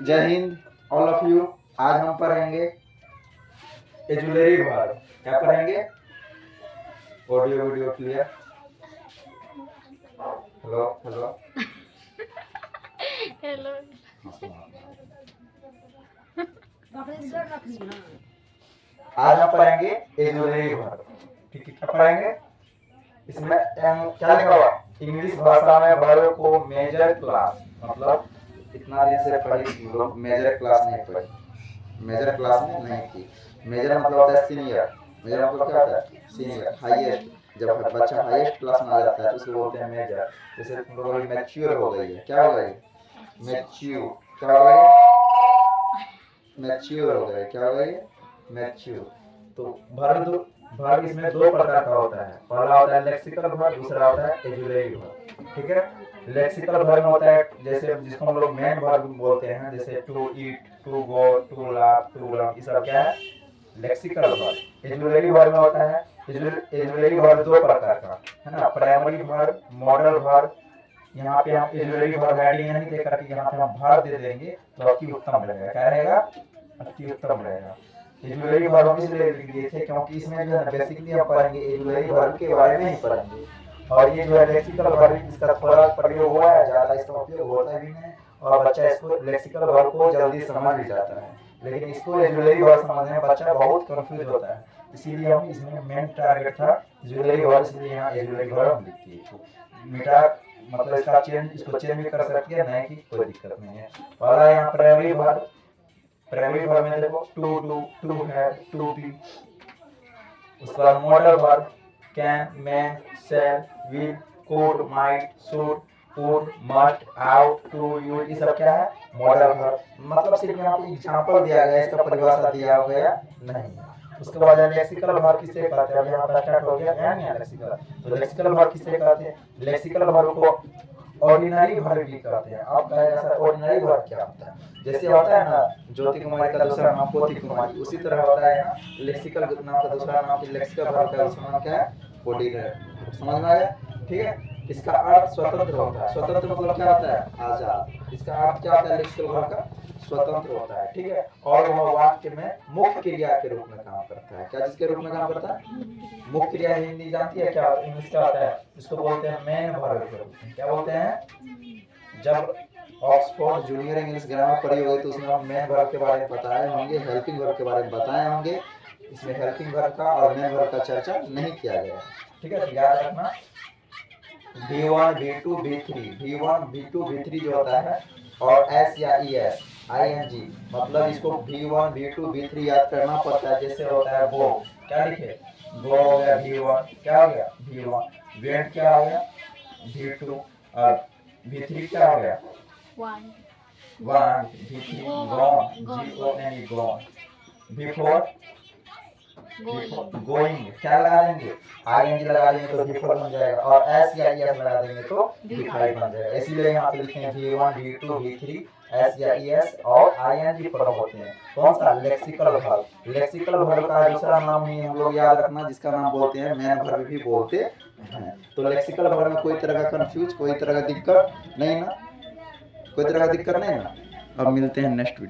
जय Hind all of you. आज हम पढ़ेंगे एजुलरी वर्ब। क्या पढ़ेंगे? Audio video clear? Hello hello hello. आज हम पढ़ेंगे एजुलरी वर्ब। ठीक है, क्या पढ़ेंगे? इसमें क्या लिखा हुआ? इंग्लिश भाषा में वर्ब को मेजर क्लास, मतलब इतना दिन से पढ़ी लोग मेजर क्लास नहीं पढ़ी, मेजर क्लास में नहीं थी। मेजर मतलब होता है सीनियर। मेजर मतलब क्या होता है? Senior, highest. जब बच्चा हाईएस्ट क्लास में आ जाता है तो उसको बोलते हैं मेजर। जैसे तुम लोगों की मैच्योर हो गई है, क्या हो गई? मैच्योर। क्या हो गई? मैच्योर हो गए। क्या हो गई? मैच्योर। तो वर्ब इसमें दो प्रकार का होता है। पहला होता है लेक्सिकल वर्ब, दूसरा होता है एजुलरी वर्ब। ठीक है, लेक्सिकल वर्ब में होता है जैसे जिसको हम लोग मेन वर्ब बोलते हैं, जैसे to eat, to go, to laugh, to love, ये सब क्या है? Lexical verb. एजुलरी वर्ब में होता है, एजुलरी वर्ब दो प्रकार का है ना, प्राइमरी वर्ब, मॉडल वर्ब। यहाँ पे हम एजुलरी वर्ब हेडिंग नहीं दे करके यहाँ पे हम वर्ब दे देंगे तो अति उत्तम रहेगा। क्या रहेगा? अति उत्तम रहेगा। एजुलरी वर्ब हम इसलिए लिख दिए थे क्योंकि इसमें जो है ना बेसिकली हम पढ़ेंगे एजुलरी वर्ब के बारे में ही पढ़ेंगे। और ये जो है लेक्सिकल वर्ब, इसका थोड़ा प्रयोग हुआ है, ज्यादा इसका उपयोग होता भी नहीं, और बच्चा इसको लेक्सिकल वर्ब को जल्दी समझ भी जाता है। लेकिन इसको एजुलरी वर्ब समझने में बच्चा बहुत कंफ्यूज होता है, इसीलिए हम इसमें मेन टारगेट था एजुलरी वर्ब, इसलिए यहाँ एजुलरी वर्ब हम लिखते हैं। मीठा मतलब इसका चेंज, इसको चेंज भी कर सकते हैं, नहीं कि कोई दिक्कत नहीं है। पहला यहाँ प्राइमरी वर्ब, प्राइमरी वर्ब में देखो to do, to have, to be. उसके बाद modal verb can, may, shall, will, could, might, should, would, must, ought, to, used, ये सब क्या है? Modal verb. मतलब सिर्फ यहाँ पे एग्जांपल दिया गया है, इसका परिभाषा दिया गया नहीं है। उसके बाद लेक्सिकल वर्ब किसे कहते हैं? यहाँ पर स्टार्ट हो गया एम या लेक्सिकल। तो लेक्सिकल वर्ब किसे कहते हैं? लेक्सिकल वर्ब को ऑर्डिनरी वर्ब भी कहते हैं। आप कहेगा सर ऑर्डिनरी वर्ब क्या होता है? जैसे होता है ना ज्योति कुमारी का दूसरा नाम पोथी कुमारी, उसी तरह होता है यहाँ लेक्सिकल नाम का दूसरा नाम, लेक्सिकल वर्ब का दूसरा नाम क्या है? ऑर्डिनरी। समझ में आया? ठीक है, इसका अर्थ स्वतंत्र होता है। स्वतंत्र मतलब क्या होता है? आजाद। इसका अर्थ क्या होता है लेक्सिकल वर्ब का? स्वतंत्र होता है। ठीक है, और वह वाक्य में मुख्य क्रिया के रूप में काम करता है। क्या जिसके रूप में काम करता है? मुख्य क्रिया। हिंदी जानती है क्या? इंग्लिश क्या होता है? इसको बोलते हैं मेन वर्ब के रूप में। क्या बोलते हैं? जब ऑक्सफोर्ड जूनियर इंग्लिश ग्रामर पढ़ी होगी तो उसमें हम मेन वर्ब के बारे में बताए होंगे, हेल्पिंग वर्ब के बारे में बताए होंगे। इसमें हेल्पिंग वर्ब का और मेन वर्ब का चर्चा नहीं किया गया। ठीक है, तो याद रखना V1, V2, V3, V1, V2, V3 जो होता है, और S या ES, ING, मतलब इसको V1, V2, V3 याद करना पड़ता है। जैसे होता है गो, क्या लिखे? गो हो गया V1, क्या हो गया? V1। वेंट क्या हो गया? V2। और V3 क्या हो गया? One. V3 gone, gone. V4 going, क्या लगा देंगे? ING लगा देंगे तो V4 बन जाएगा, और S या ES लगा देंगे तो V5 बन जाएगा। इसीलिए यहाँ पे लिखे हैं V1, V2, V3, S या ES और ING फॉर्म होते हैं। कौन सा? Lexical verb. लेक्सिकल वर्ब का दूसरा नाम ही हम लोग याद रखना, जिसका नाम बोलते हैं मेन वर्ब भी बोलते हैं। तो लेक्सिकल वर्ब में कोई तरह का कंफ्यूज, कोई तरह का दिक्कत नहीं ना? कोई तरह का दिक्कत नहीं ना? अब मिलते हैं नेक्स्ट वीडियो।